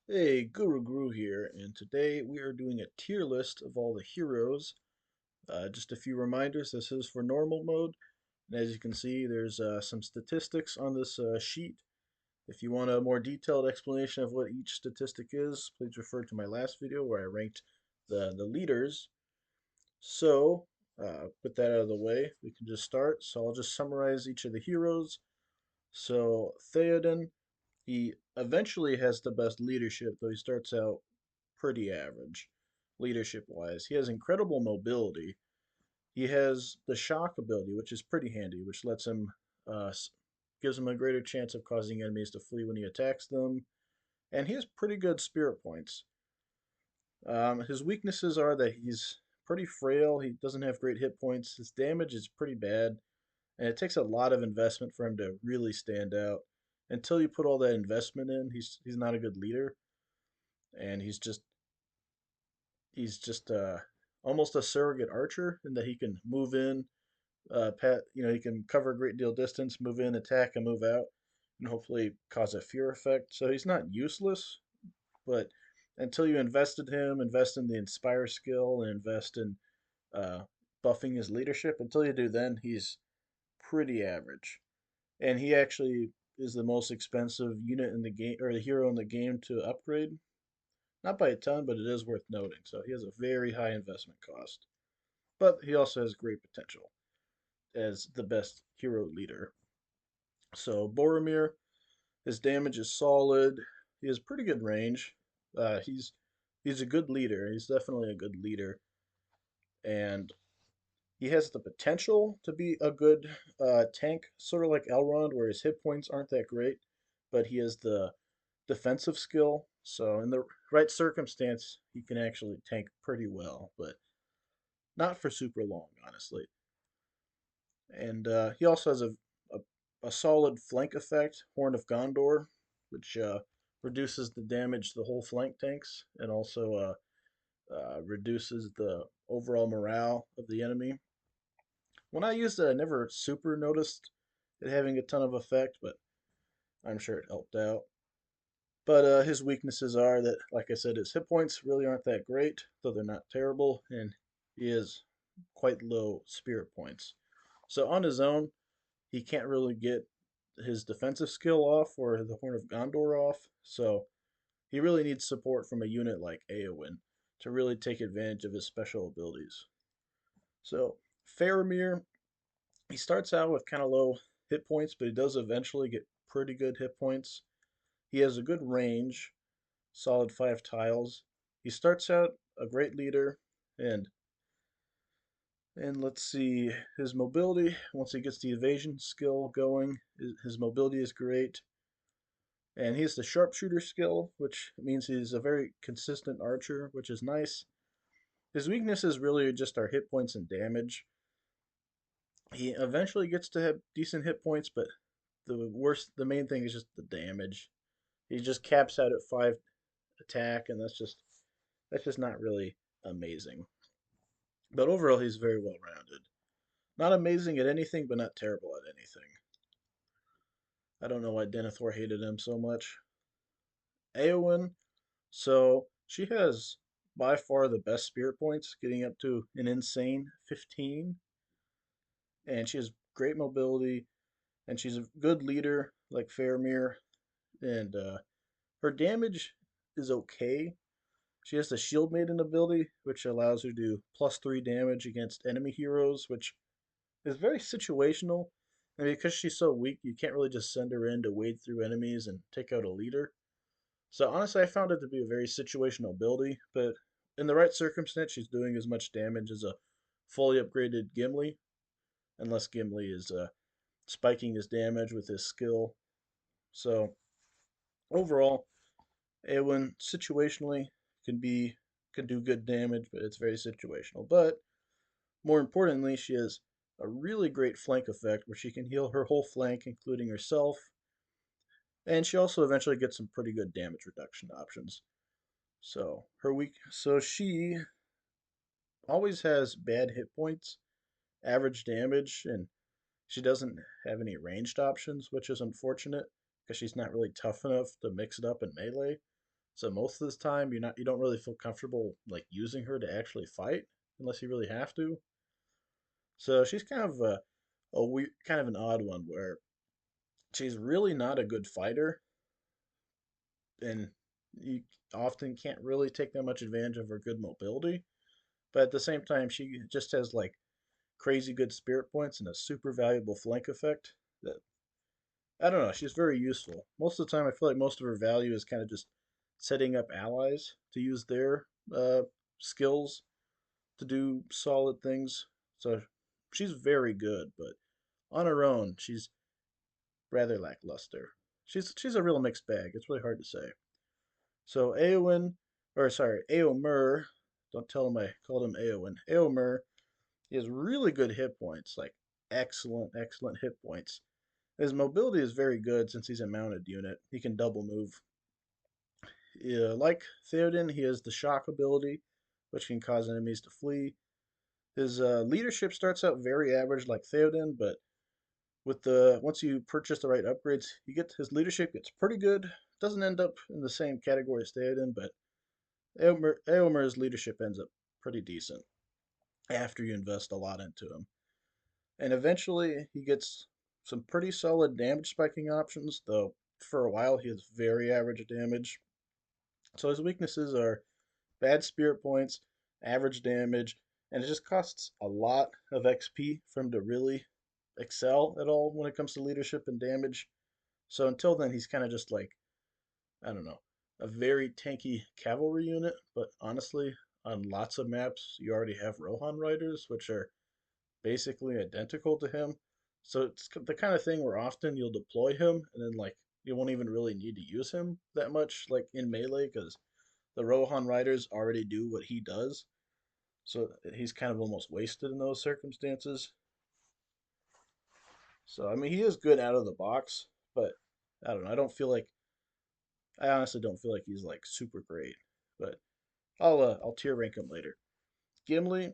Hey, Guru here, and today we are doing a tier list of all the heroes. Just a few reminders, this is for normal mode, and as you can see, there's some statistics on this sheet. If you want a more detailed explanation of what each statistic is, please refer to my last video where I ranked the leaders. So, with that out of the way, we can just start. So I'll just summarize each of the heroes. So Theoden, he eventually has the best leadership, though he starts out pretty average leadership wise. He has incredible mobility. He has the shock ability, which is pretty handy, which lets him gives him a greater chance of causing enemies to flee when he attacks them. And he has pretty good spirit points. His weaknesses are that he's pretty frail. He doesn't have great hit points. His damage is pretty bad, and it takes a lot of investment for him to really stand out. Until you put all that investment in, he's not a good leader, and he's just almost a surrogate archer in that he can move in, he can cover a great deal of distance, move in, attack, and move out, and hopefully cause a fear effect. So he's not useless, but until you invest in the inspire skill and invest in uh, buffing his leadership, until you do, then he's pretty average. And he actually is the most expensive unit in the game or the hero in the game to upgrade. Not by a ton, but it is worth noting. So he has a very high investment cost. But he also has great potential as the best hero leader. So Boromir, his damage is solid. He has pretty good range. He's a good leader. He's definitely a good leader, and he has the potential to be a good tank, sort of like Elrond, where his hit points aren't that great, but he has the defensive skill. So in the right circumstance, he can actually tank pretty well, but not for super long, honestly. And he also has a solid flank effect, Horn of Gondor, which reduces the damage the whole flank tanks and also reduces the overall morale of the enemy. When I used it, I never super noticed it having a ton of effect, but I'm sure it helped out. But his weaknesses are that, like I said, his hit points really aren't that great, though they're not terrible, and he has quite low spirit points. So on his own, he can't really get his defensive skill off or the Horn of Gondor off. So he really needs support from a unit like Eowyn to really take advantage of his special abilities. So Faramir, he starts out with kind of low hit points, but he does eventually get pretty good hit points. He has a good range, solid 5 tiles. He starts out a great leader, and let's see his mobility. Once he gets the evasion skill going, his mobility is great. And he has the sharpshooter skill, which means he's a very consistent archer, which is nice. His weaknesses really just are hit points and damage. He eventually gets to have decent hit points, but the main thing is just the damage. He just caps out at 5 attack, and that's just not really amazing. But overall, he's very well rounded. Not amazing at anything, but not terrible at anything. I don't know why Denethor hated him so much. Eowyn, so she has by far the best spirit points, getting up to an insane 15. And she has great mobility, and she's a good leader like Faramir. And her damage is okay. She has the Shield Maiden ability, which allows her to do +3 damage against enemy heroes, which is very situational. And because she's so weak, you can't really just send her in to wade through enemies and take out a leader. So honestly, I found it to be a very situational ability, but in the right circumstance, she's doing as much damage as a fully upgraded Gimli, unless Gimli is spiking his damage with his skill. So overall, Eowyn situationally can be can do good damage, but it's very situational. But more importantly, she has a really great flank effect where she can heal her whole flank, including herself, and she also eventually gets some pretty good damage reduction options. So she always has bad hit points, average damage, and she doesn't have any ranged options, which is unfortunate because she's not really tough enough to mix it up in melee. So most of this time, you don't really feel comfortable like using her to actually fight unless you really have to. So she's kind of a weird, kind of an odd one where she's really not a good fighter, and you often can't really take that much advantage of her good mobility. But at the same time, she just has like crazy good spirit points and a super valuable flank effect that I don't know. She's very useful. Most of the time, I feel like most of her value is kind of just setting up allies to use their skills to do solid things. So she's very good, but on her own, she's rather lackluster. She's a real mixed bag. It's really hard to say. So Eowyn, or sorry, Eomer. Don't tell him I called him Eowyn. Eomer, he has really good hit points, like excellent hit points. His mobility is very good since he's a mounted unit. He can double move. Like Theoden, he has the shock ability, which can cause enemies to flee. His leadership starts out very average, like Theoden, but with the once you purchase the right upgrades, you get his leadership gets pretty good. Doesn't end up in the same category as Theoden, but Eomer's leadership ends up pretty decent after you invest a lot into him. And eventually he gets some pretty solid damage spiking options, though for a while he has very average damage. So his weaknesses are bad spirit points, average damage, and it just costs a lot of XP for him to really excel at all when it comes to leadership and damage. So until then, he's kind of just like, I don't know, a very tanky cavalry unit. But honestly, on lots of maps, you already have Rohan riders, which are basically identical to him. So it's the kind of thing where often you'll deploy him and then like you won't even really need to use him that much like in melee because the Rohan riders already do what he does. So he's kind of almost wasted in those circumstances. So I mean he is good out of the box, but I don't know. I honestly don't feel like he's like super great. But I'll tier rank him later. Gimli.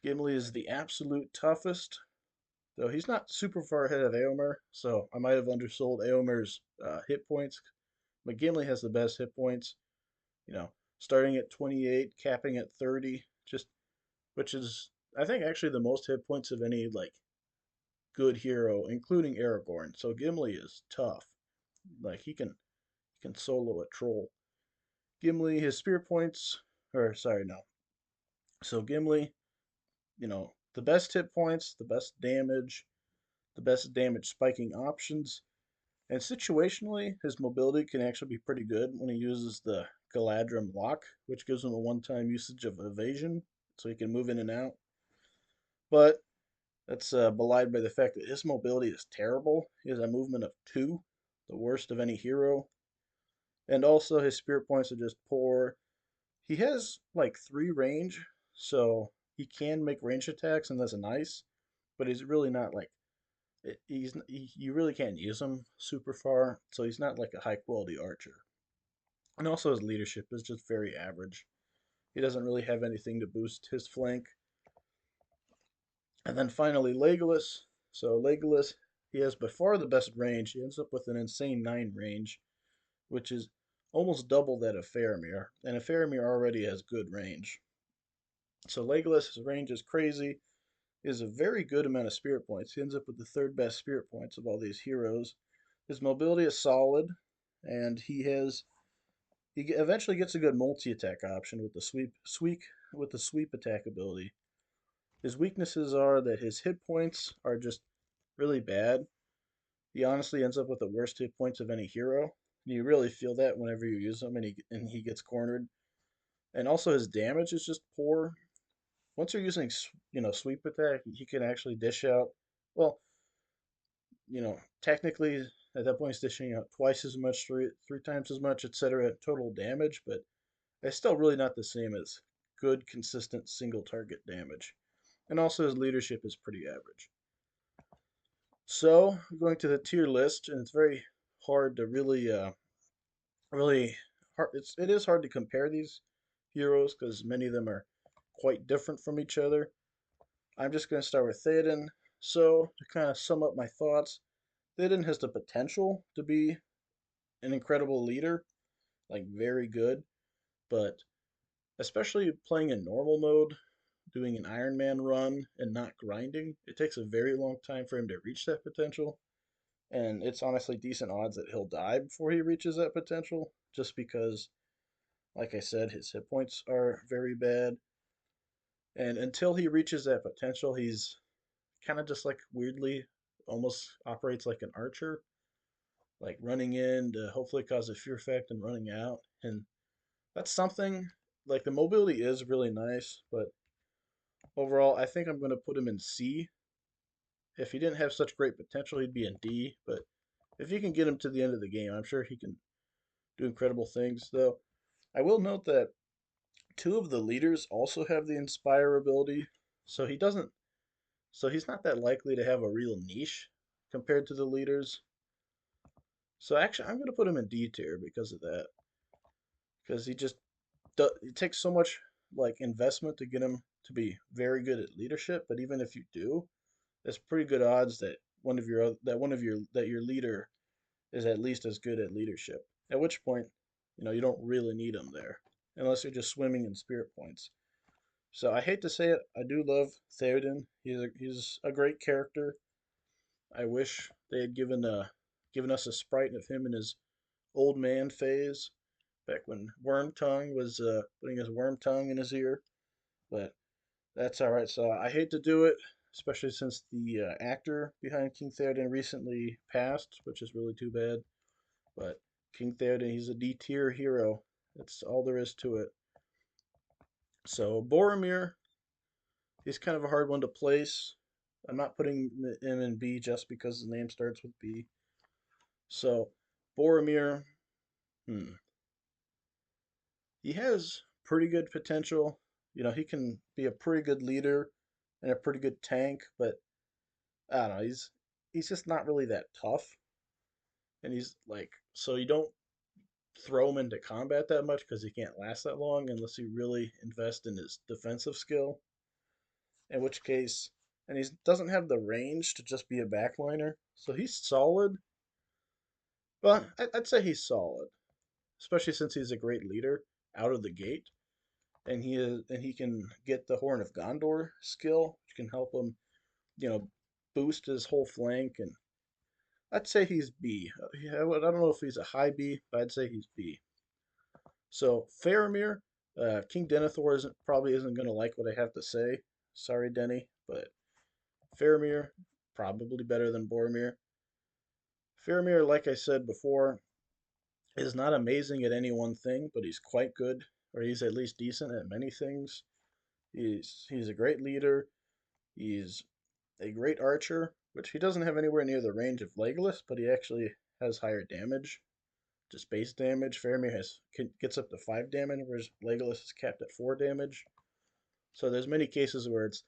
Gimli is the absolute toughest. Though he's not super far ahead of Eomer, so I might have undersold Eomer's hit points. But Gimli has the best hit points, you know, starting at 28, capping at 30, just which is I think actually the most hit points of any like good hero, including Aragorn. So Gimli is tough. Like he can solo a troll. Gimli, his spear points, or sorry, no. So Gimli, the best hit points, the best damage spiking options. And situationally, his mobility can actually be pretty good when he uses the Galadrim lock, which gives him a one-time usage of evasion, so he can move in and out. But that's belied by the fact that his mobility is terrible. He has a movement of 2, the worst of any hero. And also, his spirit points are just poor. He has like 3 range, so he can make range attacks, and that's nice. But he's really not like you really can't use him super far, so he's not like a high quality archer. And also his leadership is just very average. He doesn't really have anything to boost his flank. And then finally Legolas. So Legolas, he has by far the best range. He ends up with an insane 9 range, which is almost double that of Faramir. And Faramir already has good range. So Legolas' range is crazy. He has a very good amount of spirit points. He ends up with the third best spirit points of all these heroes. His mobility is solid, and he eventually gets a good multi attack option with the sweep attack ability. His weaknesses are that his hit points are just really bad. He honestly ends up with the worst hit points of any hero. You really feel that whenever you use him and he gets cornered. And also his damage is just poor. Once you're using sweep attack, he can actually dish out. Well, technically at that point he's dishing out twice as much, three times as much, etc. total damage, but it's still really not the same as good, consistent single target damage. And also his leadership is pretty average. So going to the tier list, and it's very hard to really hard. It is hard to compare these heroes because many of them are quite different from each other. I'm just going to start with Theoden. So to kind of sum up my thoughts, Theoden has the potential to be an incredible leader. like very good, but especially playing in normal mode, doing an Iron Man run and not grinding, it takes a very long time for him to reach that potential. And it's honestly decent odds that he'll die before he reaches that potential, just because, like I said, his hit points are very bad. And until he reaches that potential, he's kind of just like weirdly almost operates like an archer, like running in to hopefully cause a fear effect and running out. And that's something like the mobility is really nice, but overall, I think I'm going to put him in C. If he didn't have such great potential, he'd be in D. But if you can get him to the end of the game, I'm sure he can do incredible things. Though I will note that two of the leaders also have the Inspire ability, so he doesn't. So he's not that likely to have a real niche compared to the leaders. So actually, I'm going to put him in D tier because of that. Because it takes so much like investment to get him to be very good at leadership. But even if you do, there's pretty good odds that your leader is at least as good at leadership. At which point, you don't really need him there unless you're just swimming in spirit points. So I hate to say it, I do love Theoden. He's a great character. I wish they had given us a sprite of him in his old man phase back when Wormtongue was putting his worm tongue in his ear. But that's all right. So I hate to do it, especially since the actor behind King Theoden recently passed, which is really too bad. But King Theoden, he's a D tier hero. That's all there is to it. So Boromir, he's kind of a hard one to place. I'm not putting him in B just because the name starts with B. So Boromir, hmm, he has pretty good potential. He can be a pretty good leader and a pretty good tank, but I don't know, he's just not really that tough. And he's like, so you don't throw him into combat that much because he can't last that long unless you really invest in his defensive skill. In which case, and he doesn't have the range to just be a backliner, so he's solid. But I'd say he's solid, especially since he's a great leader out of the gate, and he can get the Horn of Gondor skill, which can help him, you know, boost his whole flank. And I'd say he's B. I don't know if he's a high B, but I'd say he's B. So Faramir, King Denethor probably isn't going to like what I have to say. Sorry, Denny, but Faramir probably better than Boromir. Faramir, like I said before, is not amazing at any one thing, but he's quite good, or he's at least decent at many things. He's a great leader. He's a great archer, which he doesn't have anywhere near the range of Legolas, but he actually has higher damage, just base damage. Faramir gets up to 5 damage, whereas Legolas is capped at 4 damage. So there's many cases where it's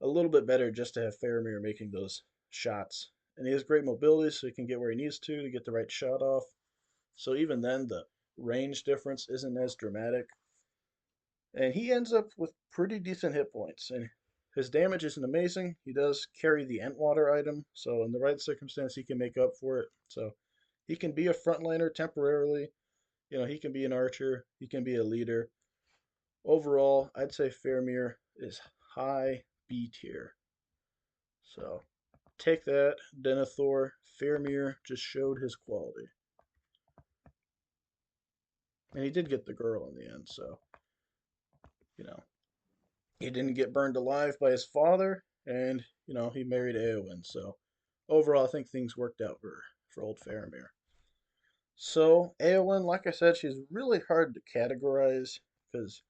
a little bit better just to have Faramir making those shots. And he has great mobility, so he can get where he needs to get the right shot off. So even then, the range difference isn't as dramatic. And he ends up with pretty decent hit points. And his damage isn't amazing. He does carry the Entwater item, so in the right circumstance, he can make up for it. So he can be a frontliner temporarily. He can be an archer. He can be a leader. Overall, I'd say Faramir is high B tier. So take that, Denethor. Faramir just showed his quality. And he did get the girl in the end, so, you know, he didn't get burned alive by his father, and, he married Eowyn. So overall, I think things worked out for old Faramir. So Eowyn, like I said, she's really hard to categorize because,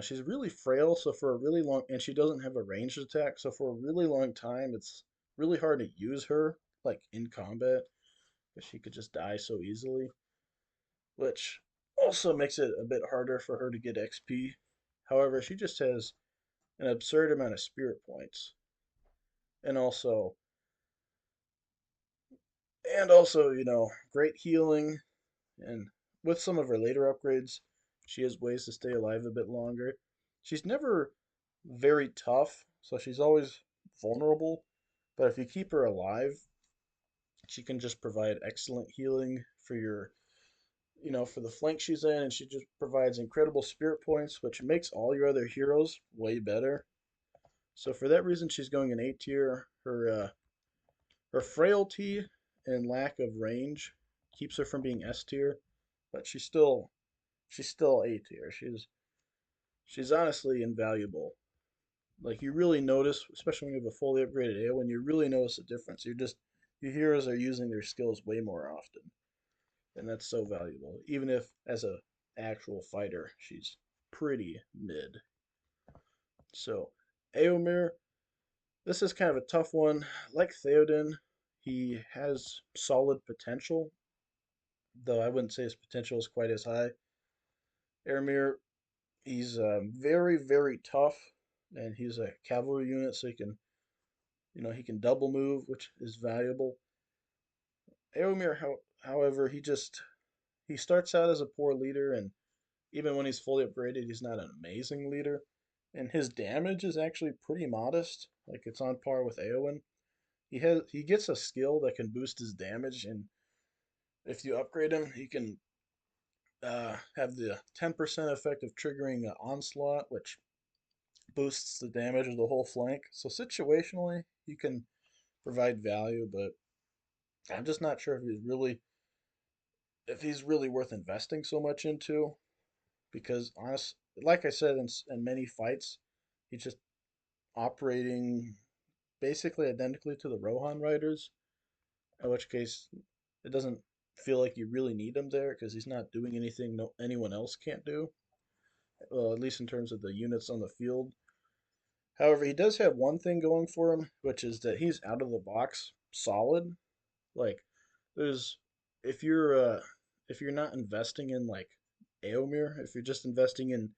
she's really frail. So for a really long, and she doesn't have a ranged attack. So for a really long time, it's really hard to use her, like in combat, because she could just die so easily, which also makes it a bit harder for her to get XP. However, she just has an absurd amount of spirit points, and also, great healing, and with some of her later upgrades, she has ways to stay alive a bit longer. She's never very tough, so she's always vulnerable, but if you keep her alive, she can just provide excellent healing for your for the flank she's in, and she just provides incredible spirit points, which makes all your other heroes way better. So for that reason, she's going in A tier. Her frailty and lack of range keeps her from being S tier, but she's still A tier. She's honestly invaluable. Like you really notice, especially when you have a fully upgraded AO, when you really notice a difference. Your heroes are using their skills way more often, and that's so valuable. Even if as a actual fighter, she's pretty mid. So Eomer, this is kind of a tough one. Like Theoden, he has solid potential, though I wouldn't say his potential is quite as high. Eomer, he's very, very tough, and he's a cavalry unit, so he can double move, which is valuable. Eomer, however, he starts out as a poor leader, and even when he's fully upgraded, he's not an amazing leader. And his damage is actually pretty modest, like it's on par with Eowyn. He gets a skill that can boost his damage, and if you upgrade him, he can have the 10% effect of triggering onslaught, which boosts the damage of the whole flank. So situationally, he can provide value, but I'm just not sure if he's really worth investing so much into because like I said in many fights, he's just operating basically identically to the Rohan riders. In which case, it doesn't feel like you really need him there because he's not doing anything anyone else can't do. Well, at least in terms of the units on the field. However, he does have one thing going for him, which is that he's out of the box solid. Like, there's if you're uh, if you're not investing in like Aomir, if you're just investing in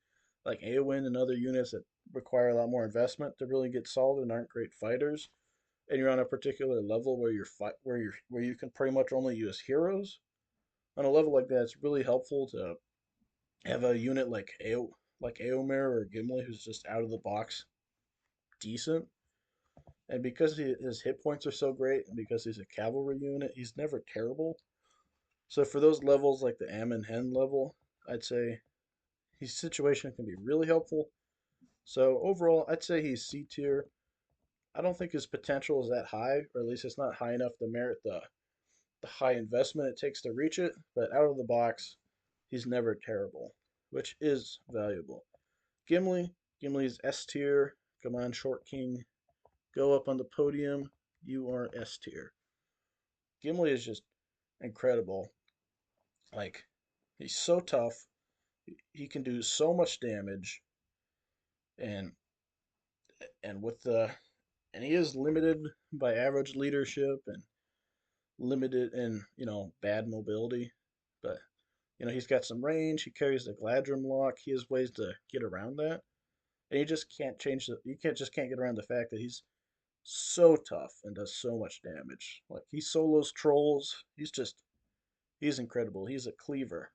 like Eowyn and other units that require a lot more investment to really get solid and aren't great fighters, and you're on a particular level where you can pretty much only use heroes, on a level like that, it's really helpful to have a unit like Eomer or Gimli who's just out of the box decent. And because his hit points are so great, and because he's a cavalry unit, he's never terrible. So for those levels like the Am and Hen level, I'd say his situation can be really helpful. So overall, I'd say he's C tier. I don't think his potential is that high, or at least it's not high enough to merit the high investment it takes to reach it. But out of the box, he's never terrible, which is valuable. Gimli's S tier. Come on, Short King, go up on the podium. You are S tier. Gimli is just incredible. Like he's so tough. He can do so much damage, and and with the and he is limited by average leadership and limited in bad mobility, but he's got some range. He carries the Gladrim lock. He has ways to get around that, and you can't get around the fact that he's so tough and does so much damage. Like he solos trolls. He's incredible. He's a cleaver.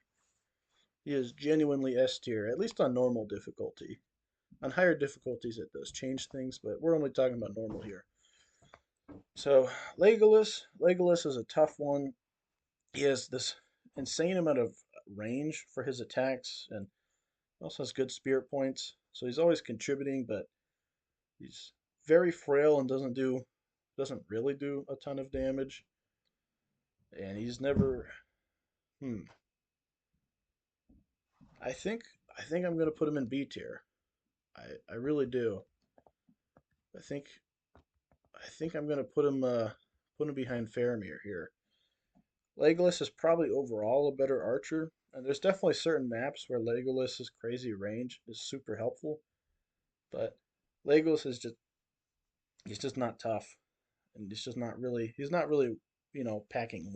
He is genuinely S tier, at least on normal difficulty. On higher difficulties, it does change things, but we're only talking about normal here. So Legolas is a tough one. He has this insane amount of range for his attacks, and also has good spirit points. So he's always contributing, but he's very frail and doesn't really do a ton of damage. And he's never. Hmm. I think I think I'm gonna put him in B tier. I really do. I think I think I'm gonna put him behind Faramir here. Legolas is probably overall a better archer, and there's definitely certain maps where Legolas's crazy range is super helpful, but Legolas is just he's just not tough, and he's not really packing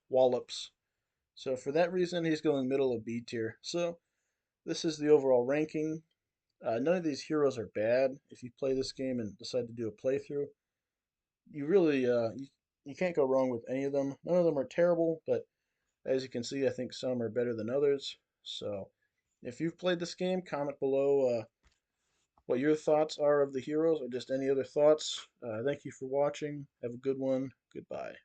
wallops. So for that reason, he's going middle of B tier. So this is the overall ranking. None of these heroes are bad. If you play this game and decide to do a playthrough, you really you can't go wrong with any of them. None of them are terrible, but as you can see, I think some are better than others. So if you've played this game, comment below what your thoughts are of the heroes or just any other thoughts. Thank you for watching. Have a good one. Goodbye.